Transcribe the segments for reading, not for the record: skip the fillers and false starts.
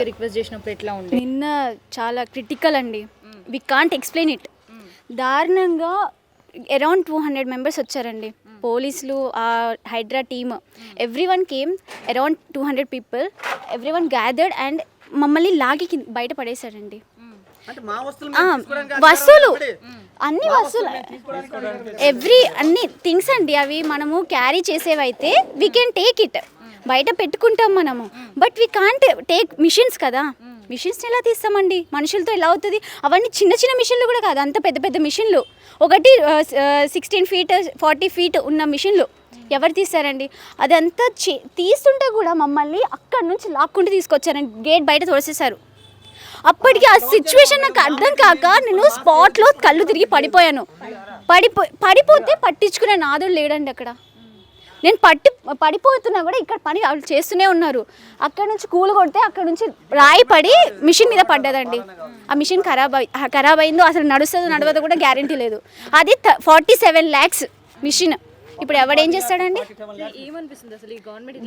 గట్టిగా రిక్వెస్ట్ చేసినప్పుడు ఎట్లా ఉంది? నిన్న చాలా క్రిటికల్ అండి. We can't explain it. దారుణంగా అరౌండ్ 200 మెంబర్స్ వచ్చారండి. పోలీసులు, HYDRAA team, everyone came, around 200 people, everyone gathered and మమ్మల్ని లాగి బయట పడేశారండి. వస్తువులు, అన్ని వస్తువులు, అన్ని థింగ్స్ అండి. అవి మనము క్యారీ చేసేవైతే వీ కెన్ టేక్ ఇట్, బయట పెట్టుకుంటాం మనము. But we can't take machines కదా, మిషన్స్ని ఎలా తీస్తామండి? మనుషులతో ఎలా అవుతుంది? అవన్నీ చిన్న చిన్న మిషన్లు కూడా కాదు, అంత పెద్ద పెద్ద మిషన్లు. ఒకటి 16 feet 40 feet ఉన్న మిషన్లు ఎవరు తీస్తారండి? అదంతా తీస్తుంటే కూడా మమ్మల్ని అక్కడి నుంచి లాక్కుంటూ తీసుకొచ్చారండి. గేట్ బయట తోసేశారు. అప్పటికి ఆ సిచ్యువేషన్ నాకు అర్థం కాక నేను స్పాట్లో కళ్ళు తిరిగి పడిపోయాను. పడిపోతే పట్టించుకునే నాదుడు లేడండి అక్కడ. నేను పడిపోతున్నా కూడా ఇక్కడ పని వాళ్ళు చేస్తూనే ఉన్నారు. అక్కడ నుంచి కూలు కొడితే అక్కడ నుంచి రాయి పడి మిషన్ మీద పడ్డదండి. ఆ మిషన్ ఖరాబ్ అయిందో, అసలు నడుస్తుందో నడవదో కూడా గ్యారంటీ లేదు. అది 47 lakhs మిషన్. ఇప్పుడు ఎవడేం చేస్తాడండి?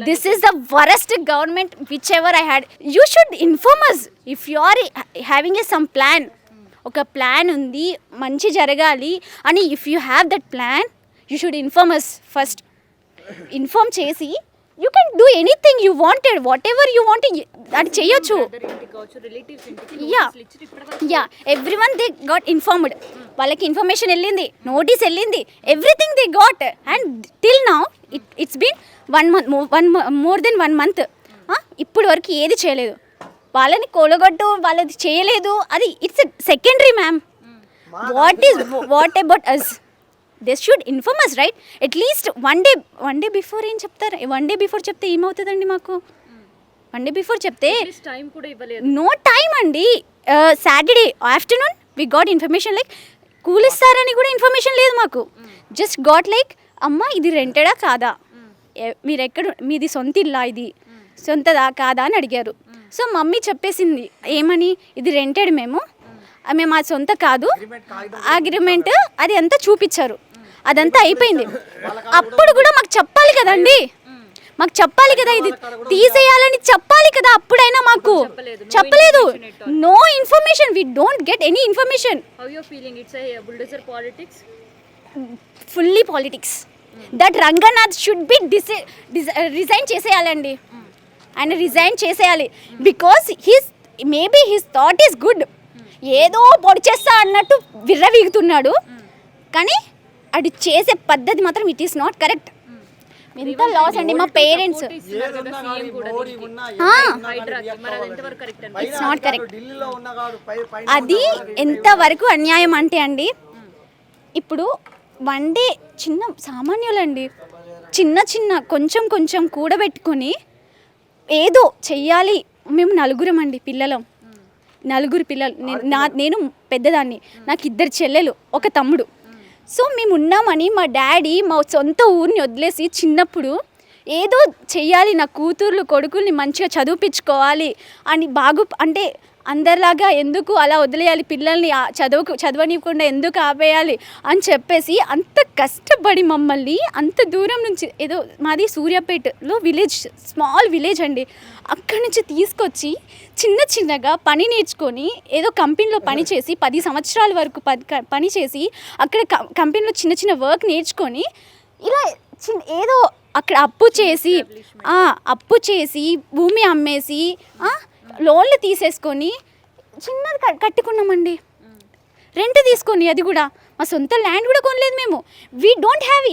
This is the worst government which ever I had. You should inform us if you are having some plan. ఒక ప్లాన్ ఉంది, మంచి జరగాలి అని. If you have that plan you should inform us first. Inform చేసి you can do anything you wanted, whatever you want అది చేయొచ్చు. Yeah everyone they got informed. వాళ్ళకి information వెళ్ళింది, నోటీస్ వెళ్ళింది, everything they got. And till now it's been 1 month, more than 1 month. ఇప్పుడు వరకు ఏది చేయలేదు. వాళ్ళని కూలగొట్టు, వాళ్ళది చేయలేదు, అది it's secondary ma'am. What about us? They should inform us, right? At least one day before ఏం చెప్తారు? 1 day బిఫోర్ చెప్తే ఏమవుతుందండి మాకు? 1 day బిఫోర్ చెప్తే నో టైం అండి. Saturday afternoon we got information like కూల్ ఇస్తారని కూడా ఇన్ఫర్మేషన్ లేదు మాకు. జస్ట్ గాట్ లైక్, అమ్మ ఇది రెంటెడా కాదా, మీది సొంత ఇల్లా, ఇది సొంతదా కాదా అని అడిగారు. సో మమ్మీ చెప్పేసింది ఏమని, ఇది రెంటెడ్, మేము ఆ సొంత కాదు, అగ్రిమెంట్ అది అంతా చూపించారు. అదంతా అయిపోయింది. అప్పుడు కూడా మాకు చెప్పాలి కదండి, మాకు చెప్పాలి కదా, ఇది తీసేయాలని చెప్పాలి కదా. అప్పుడైనా మాకు చెప్పలేదు. No information, we don't get any information. Fully politics. That Ranganath should be resign చేసేయాలండి. ఆయన రిజైన్ చేసేయాలి. Because maybe his thought is good. ఏదో పొడి చేస్తా అన్నట్టు విర్రవీగుతున్నాడు, కానీ అది చేసే పద్ధతి మాత్రం ఇట్ ఈస్ నాట్ కరెక్ట్. ఎంత లాస్ అండి మా పేరెంట్స్. It's not correct. అది ఎంతవరకు అన్యాయం అంటే అండి, ఇప్పుడు 1 day చిన్న సామాన్యులండి, చిన్న కొంచెం కూడబెట్టుకొని ఏదో చెయ్యాలి. మేము 4 అండి పిల్లలం, 4 పిల్లలు. నేను పెద్దదాన్ని, నాకు 2 చెల్లెలు, ఒక తమ్ముడు. సో మేము ఉన్నామని మా డాడీ మా సొంత ఊరిని వదిలేసి చిన్నప్పుడు ఏదో చెయ్యాలి, నా కూతుర్లు కొడుకుల్ని మంచిగా చదివించుకోవాలి అని అంటే అందరిలాగా ఎందుకు అలా వదిలేయాలి, పిల్లల్ని చదవనివ్వకుండా ఎందుకు ఆపేయాలి అని చెప్పేసి అంత కష్టపడి మమ్మల్ని అంత దూరం నుంచి, ఏదో మాది సూర్యాపేటలో విలేజ్, స్మాల్ విలేజ్ అండి, అక్కడి నుంచి తీసుకొచ్చి చిన్నగా పని నేర్చుకొని ఏదో కంపెనీలో పని చేసి 10 సంవత్సరాల వరకు పని చేసి అక్కడ కంపెనీలో చిన్న వర్క్ నేర్చుకొని ఇలా ఏదో అక్కడ అప్పు చేసి భూమి అమ్మేసి లోన్లు తీసేసుకొని చిన్నది కట్టుకున్నామండి, రెంట్ తీసుకొని. అది కూడా మా సొంత ల్యాండ్ కూడా కొనలేదు మేము. We don't have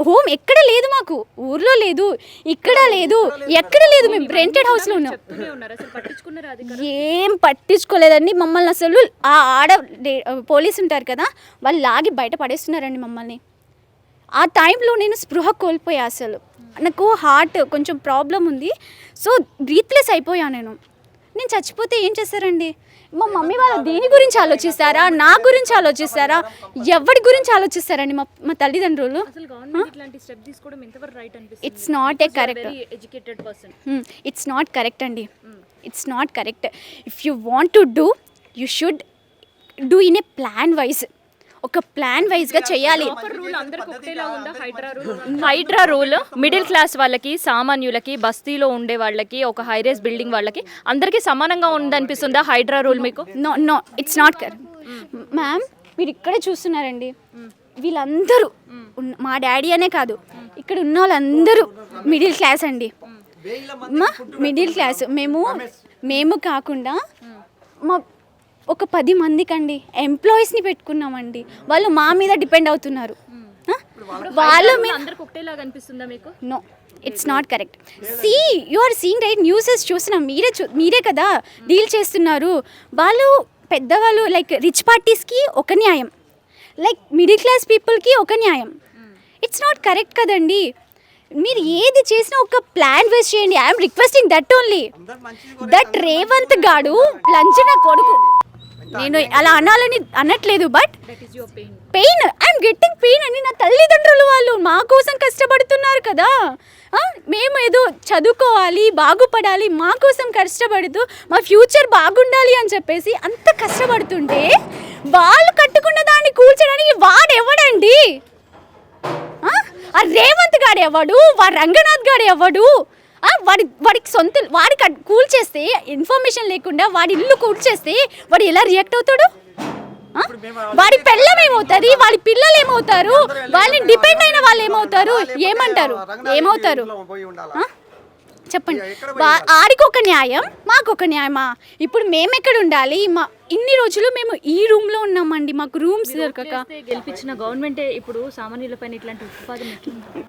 home. ఎక్కడ లేదు మాకు, ఊర్లో లేదు, ఇక్కడ లేదు, ఎక్కడ లేదు. మేము రెంటెడ్ హౌస్లో ఉన్నాం. ఏం పట్టించుకోలేదండి మమ్మల్ని అసలు. పోలీసు ఉంటారు కదా, వాళ్ళు లాగి బయట పడేస్తున్నారండి మమ్మల్ని. ఆ టైంలో నేను స్పృహ కోల్పోయా. అసలు నాకు హార్ట్ కొంచెం ప్రాబ్లం ఉంది. సో బ్రీత్లెస్ అయిపోయా నేను చచ్చిపోతే ఏం చేస్తారండి? మా మమ్మీ వాళ్ళు దేని గురించి ఆలోచిస్తారా, నా గురించి ఆలోచిస్తారా, ఎవరి గురించి ఆలోచిస్తారండి మా తల్లిదండ్రులు? It's not a correct. It's not correct అండి. It's not correct. If you want to do, you should do in a plan wise. ఒక ప్లాన్ వైజ్గా చేయాలి. హైడ్రా రూల్ మిడిల్ క్లాస్ వాళ్ళకి, సామాన్యులకి, బస్తీలో ఉండే వాళ్ళకి, ఒక హైరేస్ బిల్డింగ్ వాళ్ళకి అందరికీ సమానంగా ఉందనిపిస్తుందా హైడ్రా రూల్ మీకు? No it's not correct ma'am. మీరు ఇక్కడే చూస్తున్నారండి, వీళ్ళందరూ మా డాడీ అనే కాదు, ఇక్కడ ఉన్న వాళ్ళందరూ మిడిల్ క్లాస్ అండి. మిడిల్ క్లాస్ మేము కాకుండా మా ఒక 10 మందికండి ఎంప్లాయీస్ని పెట్టుకున్నామండి. వాళ్ళు మా మీద డిపెండ్ అవుతున్నారు. వాళ్ళు no it's not correct. You are seeing right, newses చూస్తున్నాం, మీరే కదా డీల్ చేస్తున్నారు. వాళ్ళు పెద్దవాళ్ళు లైక్ రిచ్ పార్టీస్కి ఒక న్యాయం, లైక్ మిడిల్ క్లాస్ పీపుల్కి ఒక న్యాయం. ఇట్స్ నాట్ కరెక్ట్ కదండి. మీరు ఏది చేసినా ఒక ప్లాన్ వేస్ట్ చేయండి. I'm requesting that only. That Revanth గాడు లంచన కొడుకు. నేను అలా అనాలని అనట్లేదు, but pain, I'm getting pain అని. నా తల్లిదండ్రులు వాళ్ళు మా కోసం కష్టపడుతున్నారు కదా. మేము ఏదో చదువుకోవాలి, బాగుపడాలి, మా కోసం కష్టపడుతూ మా ఫ్యూచర్ బాగుండాలి అని చెప్పేసి అంత కష్టపడుతుంటే వాళ్ళు కట్టుకున్న దాన్ని కూల్చడానికి వాడు ఎవడండి? ఆ రేవంత్ గాడు ఎవడు? వాడు రంగనాథ్ గాడు ఎవడు? వాడికి వాడికి కూల్చేస్తే, ఇన్ఫర్మేషన్ లేకుండా వాడి ఇల్లు కూల్చేస్తే వాడు ఎలా రియాక్ట్ అవుతాడు? వాడి పిల్లలు ఏమవుతుంది, వాడి పిల్లలు ఏమవుతారు, వాళ్ళని డిపెండ్ అయిన వాళ్ళు ఏమవుతారు? ఏమవుతారు చెప్పండి. ఆడికి ఒక న్యాయం, మాకు ఒక న్యాయమా? ఇప్పుడు మేము ఎక్కడ ఉండాలి? ఇన్ని రోజులు మేము ఈ రూమ్లో ఉన్నామండి, మాకు రూమ్స్ దొరకక. గెలిపించిన గవర్నమెంటే ఇప్పుడు సామాన్యులపైన ఇట్లాంటి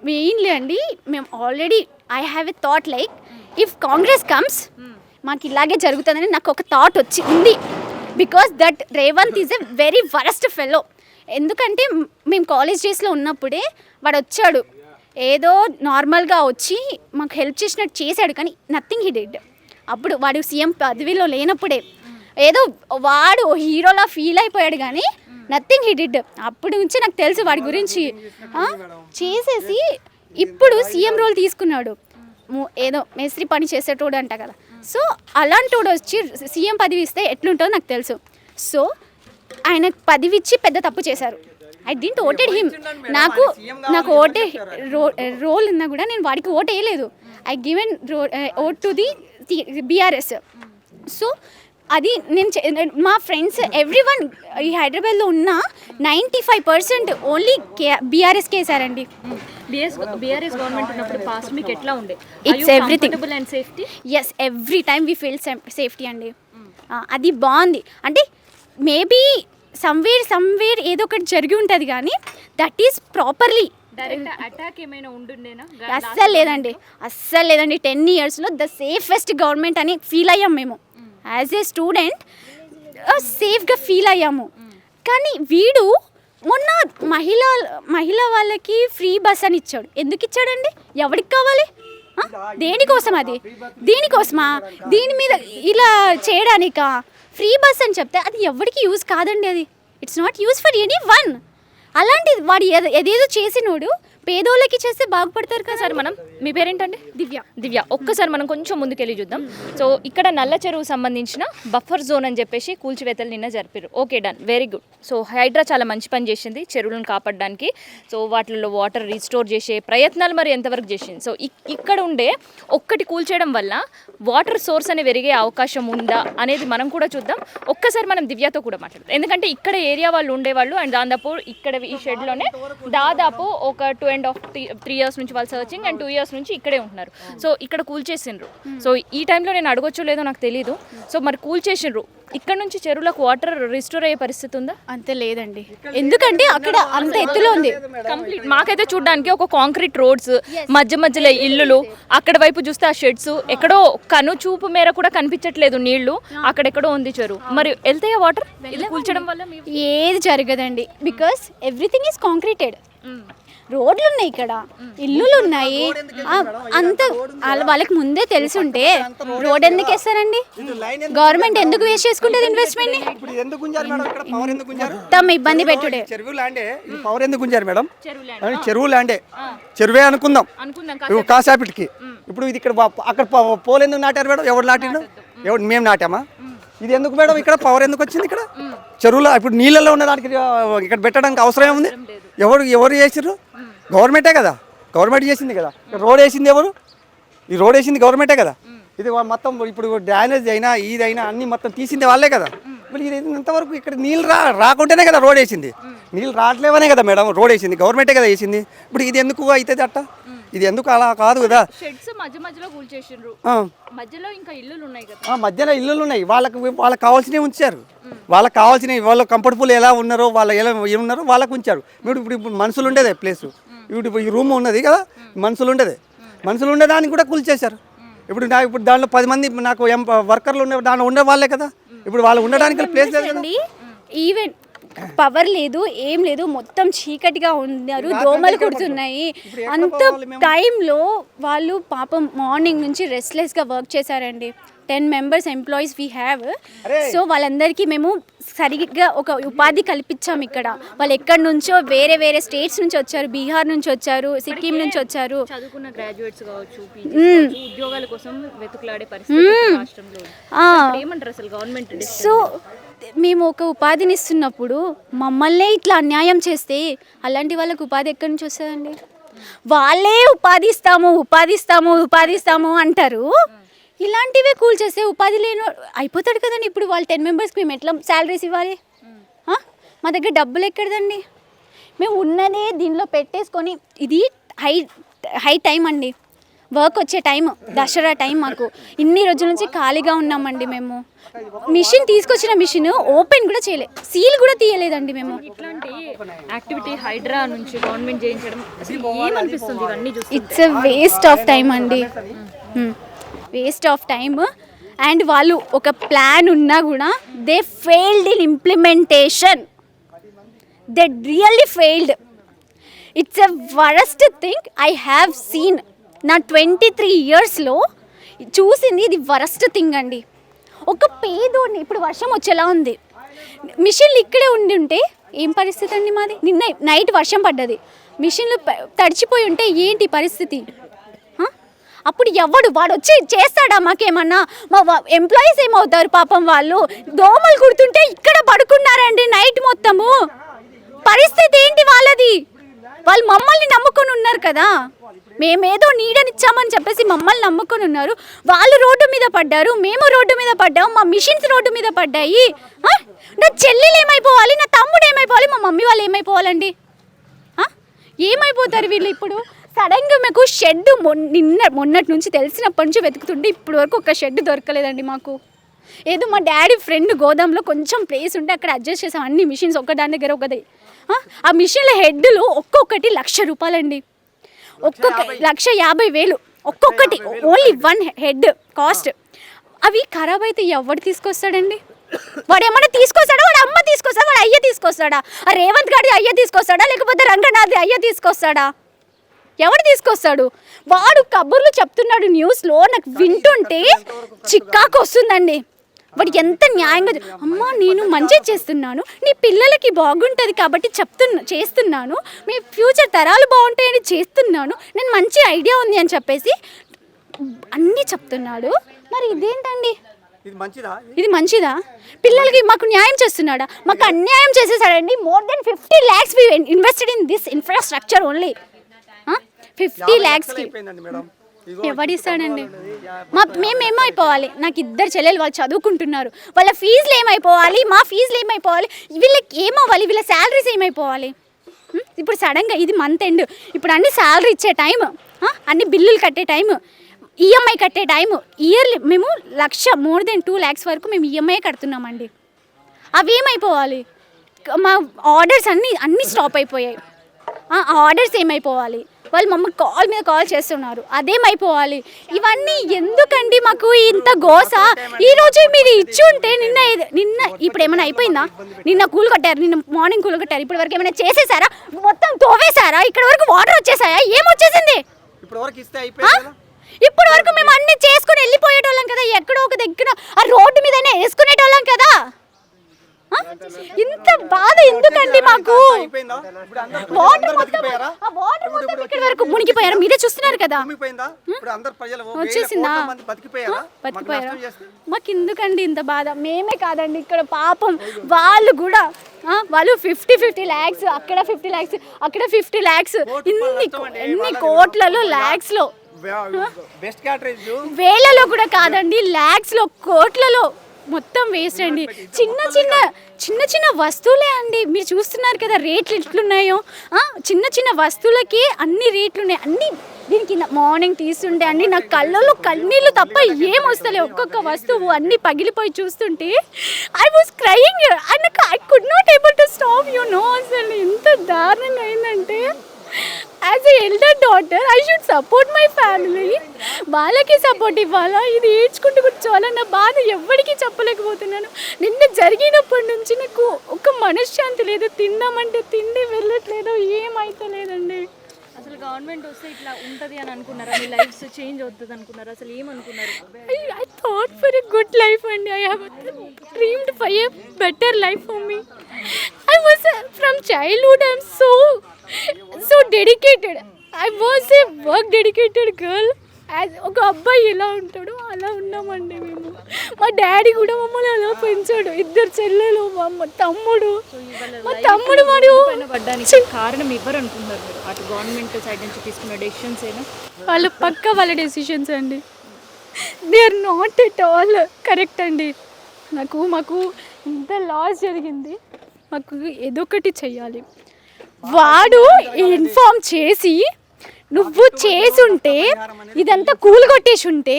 మెయిన్లీ అండి, మేము already I have a thought like if Congress comes మాకు ఇలాగే జరుగుతుందని నాకు ఒక థాట్ ఉంది. Because that Revanth is a very worst fellow. ఎందుకంటే మేము కాలేజ్ డేస్లో ఉన్నప్పుడే వాడు వచ్చాడు, ఏదో నార్మల్గా వచ్చి మాకు హెల్ప్ చేసినట్టు చేశాడు, కానీ నథింగ్ హీ డిడ్. అప్పుడు వాడు సీఎం పదవిలో లేనప్పుడే ఏదో వాడు హీరోలా ఫీల్ అయిపోయాడు, కానీ నథింగ్ హీ డిడ్. అప్పటి నుంచి నాకు తెలుసు వాడి గురించి. చేసేసి ఇప్పుడు సీఎం రోల్ తీసుకున్నాడు, ఏదో మేస్త్రి పని చేసేటోడు అంట కదా. సో అలాంటోడు వచ్చి సీఎం పదవి ఇస్తే ఎట్లుంటుందో నాకు తెలుసు. సో ఆయన పదవి ఇచ్చి పెద్ద తప్పు చేశారు. I didn't voted him. నాకు ఓటే రోల్ ఉన్నా కూడా నేను వాడికి ఓట్ వేయలేదు. I given vote to the BRS. So అది నేను మా ఫ్రెండ్స్ ఎవ్రీవన్ ఈ హైదరాబాద్లో ఉన్న 95% ఓన్లీ బీఆర్ఎస్కి వేసారండి. బీఆర్ఎస్ గవర్నమెంట్ ఉన్నప్పుడు పాస్ట్ మీకు ఎట్లా ఉండే? It's everything. Yes, every time we feel safety అండి. అది బాగుంది. అంటే మేబీ సమ్వేర్ ఏదో ఒకటి జరిగి ఉంటుంది, కానీ దట్ ఈస్ ప్రాపర్లీ. అస్సలు లేదండి. 10 yearsలో ద సేఫెస్ట్ గవర్నమెంట్ అని ఫీల్ అయ్యాం మేము. యాజ్ ఏ స్టూడెంట్ సేఫ్గా ఫీల్ అయ్యాము. కానీ వీడు మొన్న మహిళ వాళ్ళకి ఫ్రీ బస్ అని ఇచ్చాడు. ఎందుకు ఇచ్చాడండి? ఎవరికి కావాలి? దేనికోసం? అది దీనికోసమా? దీని మీద ఇలా చేయడానికా? ఫ్రీ బస్ అని చెప్తే అది ఎవరికి యూజ్ కాదండి. అది it's not use for any one. అలాంటిది వాడు ఏదేదో చేసినోడు పేదోళ్ళకి చేస్తే బాగుపడతారు కదా. సార్ మనం, మీ పేరేంటండి? దివ్య. ఒక్కసారి మనం కొంచెం ముందుకెళ్ళి చూద్దాం. సో ఇక్కడ నల్ల చెరువు సంబంధించిన బఫర్ జోన్ అని చెప్పేసి కూల్చివేతలు నిన్న జరిపారు. Okay, done, very good. So HYDRAA చాలా మంచి పని చేసింది చెరువులను కాపాడడానికి. సో వాటిల్లో వాటర్ రీస్టోర్ చేసే ప్రయత్నాలు మరి ఎంతవరకు చేసింది? సో ఇక్కడ ఉండే ఒక్కటి కూల్చేయడం వల్ల వాటర్ సోర్స్ అని పెరిగే అవకాశం ఉందా అనేది మనం కూడా చూద్దాం. ఒక్కసారి మనం దివ్యతో కూడా మాట్లాడదాం. ఎందుకంటే ఇక్కడ ఏరియా వాళ్ళు ఉండేవాళ్ళు అండ్ దాదాపు ఇక్కడ ఈ షెడ్లోనే దాదాపు ఒక 2.5-3 years నుంచి వాళ్ళు సర్చింగ్ అండ్ 2 years నుంచి ఇక్కడే ఉంటున్నారు. సో ఇక్కడ కూల్చేసిండ్రు. సో ఈ టైంలో నేను అడగొచ్చో లేదో నాకు తెలీదు. సో మరి కూల్చేసిండ్రు, ఇక్కడ నుంచి చెరువులకు వాటర్ రిస్టోర్ అయ్యే పరిస్థితి ఉందా? అంతే లేదండి. ఎందుకంటే అక్కడ అంత ఎత్తులో ఉంది కంప్లీట్. మాకైతే చూడడానికి ఒక కాంక్రీట్ రోడ్స్, మధ్యలో ఇల్లులు, అక్కడ వైపు చూస్తే ఆ షెడ్స్, ఎక్కడో కను చూపు మేర కూడా కనిపించట్లేదు నీళ్లు, అక్కడెక్కడో ఉంది చెరువు. మరి వెళ్తాయా వాటర్ ఇది కూల్చడం వల్ల? ఏది జరగదండి, బికాస్ ఎవ్రీథింగ్ ఈజ్ కాంక్రీటెడ్. రోడ్లు ఉన్నాయి, ఇక్కడ ఇల్లులు ఉన్నాయి. అంత వాళ్ళకి ముందే తెలుసుంటే రోడ్ ఎందుకు వేస్తారండి? గవర్నమెంట్ ఎందుకు వేస్ట్ చేసుకుంటుంది ఇన్వెస్ట్మెంట్ ని? మొత్తం ఇబ్బంది పెట్టుడే. పవర్ ఎందుకు ఉంచారు మేడం? చెరువు ల్యాండే, చెరువే అనుకుందాం కాసేపటికి. ఇప్పుడు ఇది ఇక్కడ అక్కడ పోలు ఎందుకు నాటారు మేడం? ఎవరు నాటిండు? మేము నాటామా? ఇది ఎందుకు మేడం? ఇక్కడ పవర్ ఎందుకు వచ్చింది? ఇక్కడ చెరువులో ఇప్పుడు నీళ్ళలో ఉన్నదానికి ఇక్కడ పెట్టడానికి అవసరం ఏముంది? ఎవరు చేసిర్రు? గవర్నమెంటే కదా, గవర్నమెంట్ చేసింది కదా. రోడ్ వేసింది ఎవరు? ఈ రోడ్ వేసింది గవర్నమెంటే కదా. ఇది మొత్తం ఇప్పుడు డ్రైనేజ్ అయినా ఇదైనా అన్ని మొత్తం తీసింది వాళ్ళే కదా. ఇప్పుడు ఇది ఇంతవరకు ఇక్కడ నీళ్ళు రాకుంటేనే కదా రోడ్ వేసింది. నీళ్ళు రావట్లేవనే కదా మేడం రోడ్ వేసింది, గవర్నమెంటే కదా వేసింది. ఇప్పుడు ఇది ఎందుకు అవుతుంది అట్ట? ఇది ఎందుకు అలా కాదు కదా. షెడ్స్ మధ్యలో కూల్చేసిండ్రు, మధ్యలో ఇంకా ఇల్లులు ఉన్నాయి కదా. మధ్యలో ఇల్లులు ఉన్నాయి, వాళ్ళకి కావాల్సినవి ఉంచారు. వాళ్ళకి కావాల్సినవి వాళ్ళ కంఫర్టబుల్ ఎలా ఉన్నారో వాళ్ళు ఎలా ఏమున్నారో వాళ్ళకి ఉంచారు. ఇప్పుడు మనుషులు ఉండేదే ప్లేసు, ఇప్పుడు ఈ రూమ్ ఉన్నది కదా, మనుషులు ఉండేదానికి కూడా కూల్చేశారు. ఇప్పుడు దాంట్లో 10 మంది నాకు వర్కర్లు దాంట్లో ఉండే వాళ్ళే కదా. ఇప్పుడు వాళ్ళు ఉండడానికి ప్లేస్ లేదు కదా. ఈవెన్ పవర్ లేదు, ఏం లేదు, మొత్తం చీకటిగా ఉన్నారు, దోమలు కుడుతున్నాయి. అంత టైంలో వాళ్ళు పాపం మార్నింగ్ నుంచి రెస్ట్లెస్గా వర్క్ చేశారండి. 10 members employees we have. So వాళ్ళందరికీ మేము సరిగ్గా ఒక ఉపాధి కల్పించాము ఇక్కడ. వాళ్ళు ఎక్కడి నుంచో వేరే స్టేట్స్ నుంచి వచ్చారు, బీహార్ నుంచి వచ్చారు, సిక్కిం నుంచి వచ్చారు. చదువుకున్న గ్రాడ్యుయేట్స్ కావచ్చు, ఉద్యోగాల కోసం వెతుకులాడే పరిస్థితి రాష్ట్రంలో. ఏమంటారు అసలు గవర్నమెంట్? సో మేము ఒక ఉపాధిని ఇస్తున్నప్పుడు మమ్మల్నే ఇట్లా అన్యాయం చేస్తే అలాంటి వాళ్ళకు ఉపాధి ఎక్కడి నుంచి వస్తుందండి? వాళ్ళే ఉపాధి ఇస్తాము అంటారు. ఇలాంటివే కూల్ చేస్తే ఉపాధి లేని అయిపోతాడు కదండి. ఇప్పుడు వాళ్ళు 10 members మేము ఎట్లా శాలరీస్ ఇవ్వాలి? మా దగ్గర డబ్బులు ఎక్కడదండి? మేము ఉన్నదే దీనిలో పెట్టేసుకొని, ఇది హై టైం అండి, వర్క్ వచ్చే టైం, దసరా టైం. మాకు ఇన్ని రోజుల నుంచి ఖాళీగా ఉన్నామండి. మేము తీసుకొచ్చిన మిషన్ ఓపెన్ కూడా చేయలేదు, సీల్ కూడా తీయలేదండి మేము. ఇట్లాంటి యాక్టివిటీ హైడ్రా నుంచి గవర్నమెంట్ చేయించడం ఏమనిపిస్తుంది? ఇవన్నీ చూస్తే it's a waste of time అండి, వేస్ట్ ఆఫ్ టైమ్. అండ్ వాళ్ళు ఒక ప్లాన్ ఉన్నా కూడా they failed in implementation. They really failed. It's a worst thing I have seen. నా 23 yearsలో చూసింది ఇది వరస్ట్ థింగ్ అండి. ఒక పేదోడిని, ఇప్పుడు వర్షం వచ్చేలా ఉంది, మిషన్లు ఇక్కడే ఉంటే ఏం పరిస్థితి అండి మాది? నిన్న నైట్ వర్షం పడ్డది, మిషన్లు తడిచిపోయి ఉంటే ఏంటి పరిస్థితి? అప్పుడు వాడు వచ్చి చేస్తాడా మాకేమన్నా? మా ఎంప్లాయీస్ ఏమవుతారు పాపం? వాళ్ళు దోమలు కుడుతుంటే ఇక్కడ పడుకున్నారండి నైట్ మొత్తము. పరిస్థితి ఏంటి వాళ్ళది? వాళ్ళు మమ్మల్ని నమ్ముకొని ఉన్నారు కదా, మేమేదో నీడనిచ్చామని చెప్పేసి మమ్మల్ని నమ్ముకొని ఉన్నారు. వాళ్ళు రోడ్డు మీద పడ్డారు, మేము రోడ్డు మీద పడ్డాం, మా మిషన్స్ రోడ్డు మీద పడ్డాయి. నా చెల్లెలు ఏమైపోవాలి, నా తమ్ముడు ఏమైపోవాలి, మా మమ్మీ వాళ్ళు ఏమైపోవాలండి? ఏమైపోతారు వీళ్ళు? ఇప్పుడు సడన్గా మాకు షెడ్ మొన్నటి నుంచి తెలిసినప్పటి నుంచి వెతుకుతుంటే ఇప్పటి వరకు ఒక షెడ్ దొరకలేదండి మాకు. ఏదో మా డాడీ ఫ్రెండ్ గోదాంలో కొంచెం ప్లేస్ ఉంటే అక్కడ అడ్జస్ట్ చేసాం, అన్ని మిషన్స్ ఒకదాని దగ్గర ఒకది. ఆ మిషన్ల హెడ్లు ఒక్కొక్కటి ₹1,00,000 అండి, ఒక్కొక్క 1,50,000 ఒక్కొక్కటి, ఓన్లీ 1 head కాస్ట్. అవి ఖరాబ్ అయితే ఎవడు తీసుకొస్తాడండి? వాడు ఏమన్నా తీసుకొస్తాడా? వాడు అమ్మ తీసుకొస్తాడా? వాడు అయ్య తీసుకొస్తాడా? ఆ రేవంత్ గారి అయ్య తీసుకొస్తాడా? లేకపోతే రంగనాథ్ అయ్య తీసుకొస్తాడా? ఎవడు తీసుకొస్తాడు? వాడు కబుర్లు చెప్తున్నాడు న్యూస్లో, నాకు వింటుంటే చిక్కాకు వస్తుందండి. వాడు ఎంత న్యాయంగా, అమ్మ నేను మంచి చేస్తున్నాను, నీ పిల్లలకి బాగుంటుంది కాబట్టి చేస్తున్నాను, మీ ఫ్యూచర్ తరాలు బాగుంటాయని చేస్తున్నాను, నేను మంచి ఐడియా ఉంది అని చెప్పేసి అన్నీ చెప్తున్నాడు. మరి ఇదేంటండి? ఇది మంచిదా? పిల్లలకి మాకు న్యాయం చేస్తున్నాడా? మాకు అన్యాయం చేసేసాడండి. more than 50 lakhs we invested in this infrastructure only. 50 lakhsకి ఎవడిస్తాడండి? మేమేమో అయిపోవాలి? నాకు 2 చెల్లెలు, వాళ్ళు చదువుకుంటున్నారు, వాళ్ళ ఫీజులు ఏమైపోవాలి, మా ఫీజులు ఏమైపోవాలి, వీళ్ళకి ఏమవ్వాలి, వీళ్ళ శాలరీస్ ఏమైపోవాలి? ఇప్పుడు సడన్గా ఇది మంత్ ఎండ్, ఇప్పుడు అన్ని శాలరీ ఇచ్చే టైం, అన్ని బిల్లులు కట్టే టైం, ఈఎంఐ కట్టే టైము. ఇయర్లీ మేము 1,00,000 more than 2 lakhs వరకు మేము ఈఎంఐ కడుతున్నామండి. అవి ఏమైపోవాలి? మా ఆర్డర్స్ అన్నీ స్టాప్ అయిపోయాయి. ఆర్డర్స్ ఏమైపోవాలి? వాళ్ళు మమ్మల్ని కాల్ మీద కాల్ చేస్తున్నారు, అదేమైపోవాలి? ఇవన్నీ ఎందుకండి మాకు ఇంత గోస? ఈరోజు మీరు ఇచ్చి ఉంటే నిన్న ఇప్పుడు ఏమైనా అయిపోయిందా? నిన్న కూల్ కట్టారు, నిన్న మార్నింగ్ కూల్ కట్టారు, ఇప్పటి వరకు ఏమైనా చేసేసారా? మొత్తం తోవేశారా? ఇక్కడ వరకు వాటర్ వచ్చేసాయా? ఏమొచ్చేసింది? ఇప్పటి వరకు మేము అన్ని చేసుకుని వెళ్ళిపోయేటోళ్ళం కదా, ఎక్కడో ఒక దగ్గర ఆ రోడ్డు మీదనే వేసుకునేటోళ్ళం కదా. ఇంత బాధ ఎందుకండి మాకు? అయిపోయిందా? ఇప్పుడు అందరూ వాటర్ మొత్తం బతికిపోయారా? ఆ వాటర్ మొత్తం ఇక్కడ వరకు మునిగిపోయారు. మీరే చూస్తున్నారు కదా. భూమిపోయిందా? ఇప్పుడు అందరు ప్రజలు వచ్చేసిందా? మంది బతికిపోయారా? బతికిపోయారా? మాకు ఎందుకండి ఇంత బాధ? మేమే కాదండి ఇక్కడ పాపం వాళ్ళు కూడా వాళ్ళు 50 lakhs, అక్కడ 50 lakhs, అక్కడ 50 lakhs, ఎన్ని కోట్లలో lakhs లో, బెస్ట్ క్యాటరేజ్ వేలలో కూడా కాదండి, lakhs లో, కోట్లలో మొత్తం వేస్ట్ అండి. చిన్న చిన్న వస్తువులే అండి. మీరు చూస్తున్నారు కదా రేట్లు ఎట్లున్నాయో. చిన్న చిన్న వస్తువులకి అన్ని రేట్లు ఉన్నాయి. అన్ని దీనికి మార్నింగ్ తీస్తుంటే అండి నా కళ్ళలో కన్నీళ్ళు తప్ప ఏం వస్తలే. ఒక్కొక్క వస్తువు అన్ని పగిలిపోయి చూస్తుంటే I was crying and I could not able to stop అసలు ఎంత దారుణంగా అయిందంటే as a elder daughter I should support my family. వాళ్ళకి సపోర్ట్ ఇవ్వాలా, ఇది ఏడ్చుకుంటూ కూర్చోవాలన్న బాధ ఎవరికి చెప్పలేకపోతున్నాను. నిన్న జరిగినప్పటి నుంచి నాకు ఒక మనశ్శాంతి లేదు. తిందామంటే తిండి వెళ్ళట్లేదు, ఏమైతలేదండి. అసలు గవర్నమెంట్ వస్తే ఇట్లా ఉంటుంది అని అనుకున్నారా? మీ లైఫ్స్ చేంజ్ అవుతుంది అనుకున్నారా? అసలు ఏమనుకున్నారు? I thought for a good life and I have dreamed for a better life for me. I was from childhood I'm so dedicated. I was a work dedicated girl. ఒక అబ్బాయి ఎలా ఉంటాడో అలా ఉన్నామండి మేము. మా డాడీ కూడా మమ్మల్ని అలా పెంచాడు. 2 చెల్లెలు, మా తమ్ముడు. వాడు పడ్డానికి కారణం ఎవరు అనుకుంటున్నారు మీరు? అటు గవర్నమెంట్ సైడ్ నుంచి తీసుకున్న డెసిషన్స్ ఏనా? వాళ్ళ డెసిషన్స్ అండి. They are not at all correct అండి. మాకు ఇంత లాస్ జరిగింది, మాకు ఏదో ఒకటి చెయ్యాలి. వాడు ఇన్ఫార్మ్ చేసి నువ్వు చేసుంటే ఇదంతా కూలగొట్టేసి ఉంటే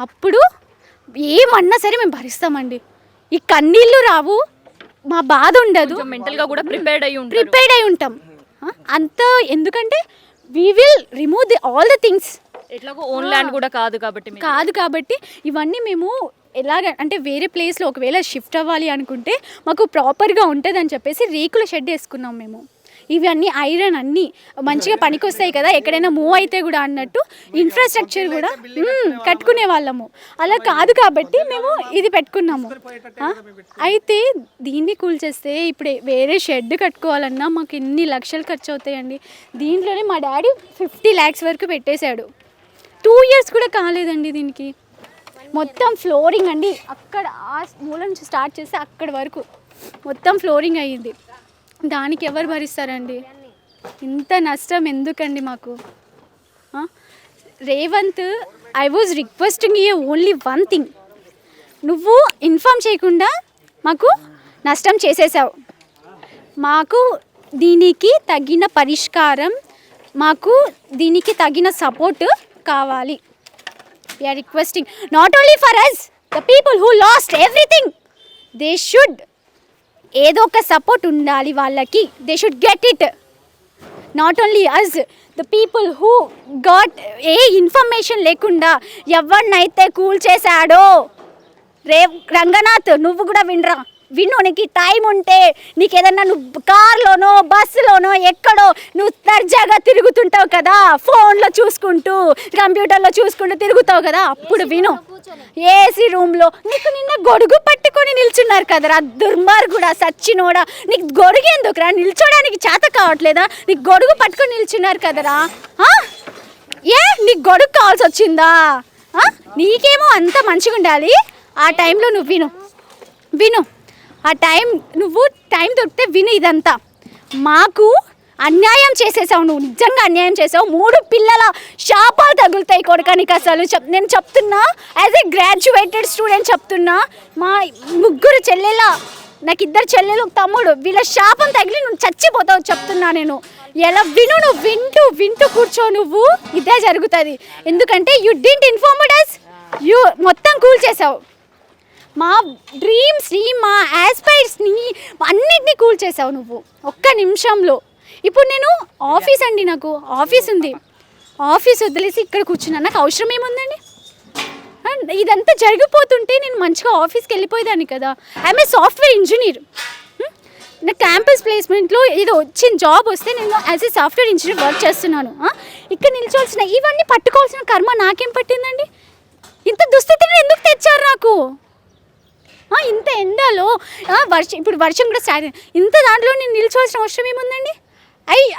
అప్పుడు ఏమన్నా సరే మేము భరిస్తామండి. ఈ కన్నీళ్ళు రావు, మా బాధ ఉండదు, మెంటల్గా కూడా ప్రిపేర్డ్ అయి ఉంటాం. అంత ఎందుకంటే we will remove all the things. ఎట్లాగో ఓన్ ల్యాండ్ కూడా కాదు కాబట్టి ఇవన్నీ మేము ఎలాగ అంటే వేరే ప్లేస్లో ఒకవేళ షిఫ్ట్ అవ్వాలి అనుకుంటే మాకు ప్రాపర్గా ఉంటుంది అని చెప్పేసి రేకుల షెడ్ వేసుకున్నాం మేము. ఇవన్నీ ఐరన్ అన్నీ మంచిగా పనికొస్తాయి కదా ఎక్కడైనా మూవ్ అయితే కూడా అన్నట్టు ఇన్ఫ్రాస్ట్రక్చర్ కూడా కట్టుకునే వాళ్ళము. అలా కాదు కాబట్టి మేము ఇది పెట్టుకున్నాము. అయితే దీన్ని కూల్చేస్తే ఇప్పుడు వేరే షెడ్ కట్టుకోవాలన్నా మాకు ఎన్ని లక్షలు ఖర్చు అవుతాయండి. దీంట్లోనే మా డాడీ 50 lakhs వరకు పెట్టేశాడు. 2 years కూడా కాలేదండి దీనికి. మొత్తం ఫ్లోరింగ్ అండి, అక్కడ ఆ మూల నుంచి స్టార్ట్ చేస్తే అక్కడి వరకు మొత్తం ఫ్లోరింగ్ అయ్యింది. దానికి ఎవరు భరిస్తారండి? ఇంత నష్టం ఎందుకండి మాకు? Revanth, I was requesting you only one thing. నువ్వు ఇన్ఫార్మ్ చేయకుండా మాకు నష్టం చేసేసావు. మాకు దీనికి తగిన పరిష్కారం, మాకు దీనికి తగిన సపోర్ట్ కావాలి. We are requesting not only for us, the people who lost everything, they should ఏదో ఒక సపోర్ట్ ఉండాలి వాళ్ళకి. They should get it. Not only us, the people who got a information లేకుండా ఎవరినైతే కూల్ చేశాడో రంగనాథ్, నువ్వు కూడా విను. నీకు టైం ఉంటే నీకు ఏదన్నా నువ్వు కార్లోనో బస్సులోనో ఎక్కడో నువ్వు దర్జాగా తిరుగుతుంటావు కదా, ఫోన్లో చూసుకుంటూ కంప్యూటర్లో చూసుకుంటూ తిరుగుతావు కదా, అప్పుడు విను. ఏసీ రూమ్లో నీకు నిన్న గొడుగు పట్టుకొని నిల్చున్నారు కదరా దుర్మార్గుడా, సచ్చినోడా. నీకు గొడుగు ఎందుకురా? నిల్చోడానికి చేత కావట్లేదా? నీకు గొడుగు పట్టుకొని నిల్చున్నారు కదరా. నీకు గొడుగు కావాల్సి వచ్చిందా? నీకేమో అంత మంచిగా ఉండాలి. ఆ టైంలో నువ్వు విను. ఆ నువ్వు టైం దొరికితే విను. ఇదంతా మాకు అన్యాయం చేసేసావు, నువ్వు నిజంగా అన్యాయం చేసావు. 3 పిల్లల శాపాలు తగులుతాయి కొడుకానికి. అసలు నేను చెప్తున్నా, యాజ్ ఏ గ్రాడ్యుయేటెడ్ స్టూడెంట్ చెప్తున్నా. మా 3 చెల్లెల, నాకు 2 చెల్లెలు, తమ్ముడు, వీళ్ళ శాపం తగిలి నువ్వు చచ్చిపోతావు చెప్తున్నా నేను. ఎలా విను, నువ్వు వింటూ కూర్చో. నువ్వు ఇదే జరుగుతుంది. ఎందుకంటే you didn't informed us, you మొత్తం కూల్ చేసావు. మా డ్రీమ్స్ని, మా యాస్పైర్స్ని అన్నిటినీ కూల్ చేసావు నువ్వు ఒక్క నిమిషంలో. ఇప్పుడు నేను నాకు ఆఫీస్ ఉంది, ఆఫీస్ వదిలేసి ఇక్కడ కూర్చున్నా. నాకు అవసరం ఏముందండి? ఇదంతా జరిగిపోతుంటే నేను మంచిగా ఆఫీస్కి వెళ్ళిపోయేదాన్ని కదా. I'm a software engineer. నా క్యాంపస్ ప్లేస్మెంట్లో ఏదో వచ్చిన జాబ్ వస్తే నేను as a software engineer work చేస్తున్నాను. ఇక్కడ నిల్చోవాల్సిన, ఇవన్నీ పట్టుకోవాల్సిన కర్మ నాకేం పట్టిందండి? ఇంత దుస్థితిని ఎందుకు తెచ్చారు నాకు? ఇంత ఎండలో ఇప్పుడు వర్షం కూడా స్టార్ట్ అయింది. ఇంత దాంట్లో నేను నిల్చోవాల్సిన అవసరం ఏముందండి?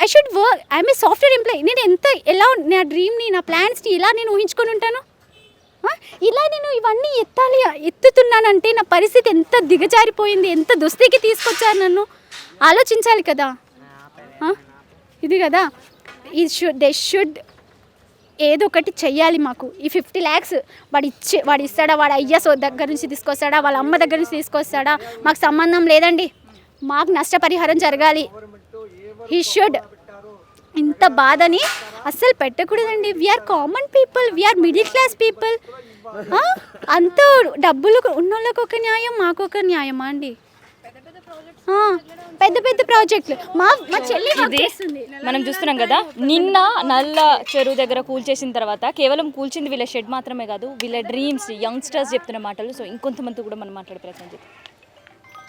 I should work. I'm a software employee. నేను ఎలా నా డ్రీమ్ని, నా ప్లాన్స్ని ఇలా నేను ఊహించుకొని ఉంటాను. ఇలా నేను ఇవన్నీ ఎత్తుతున్నానంటే నా పరిస్థితి ఎంత దిగజారిపోయింది, ఎంత దుస్థితికి తీసుకొచ్చారు నన్ను ఆలోచించాలి కదా. ఇది కదా, దే షుడ్ ఏదో ఒకటి చెయ్యాలి మాకు. ఈ 50 lakhs వాడు ఇస్తాడా, వాడు అయ్యా దగ్గర నుంచి తీసుకొస్తాడా, వాళ్ళ అమ్మ దగ్గర నుంచి తీసుకొస్తాడా, మాకు సంబంధం లేదండి. మాకు నష్టపరిహారం జరగాలి. He should. ఇంత బాధని అస్సలు పెట్టకూడదండి. We are common people, we are middle class people. అంత డబ్బులు ఉన్నోళ్ళకి ఒక న్యాయం, మాకు ఒక న్యాయమా అండి? పెద్ద పెద్ద ప్రాజెక్టులు మా చెల్లి మనం చూస్తున్నాం కదా. నిన్న నల్ల చెరువు దగ్గర కూల్చేసిన తర్వాత కేవలం కూల్చింది వీళ్ళ షెడ్ మాత్రమే కాదు, వీళ్ళ డ్రీమ్స్, యంగ్స్టర్స్ చెప్తున్న మాటలు. సో ఇంకొంతమంది కూడా మనం మాట్లాడే ప్రయత్నం చేద్దాం.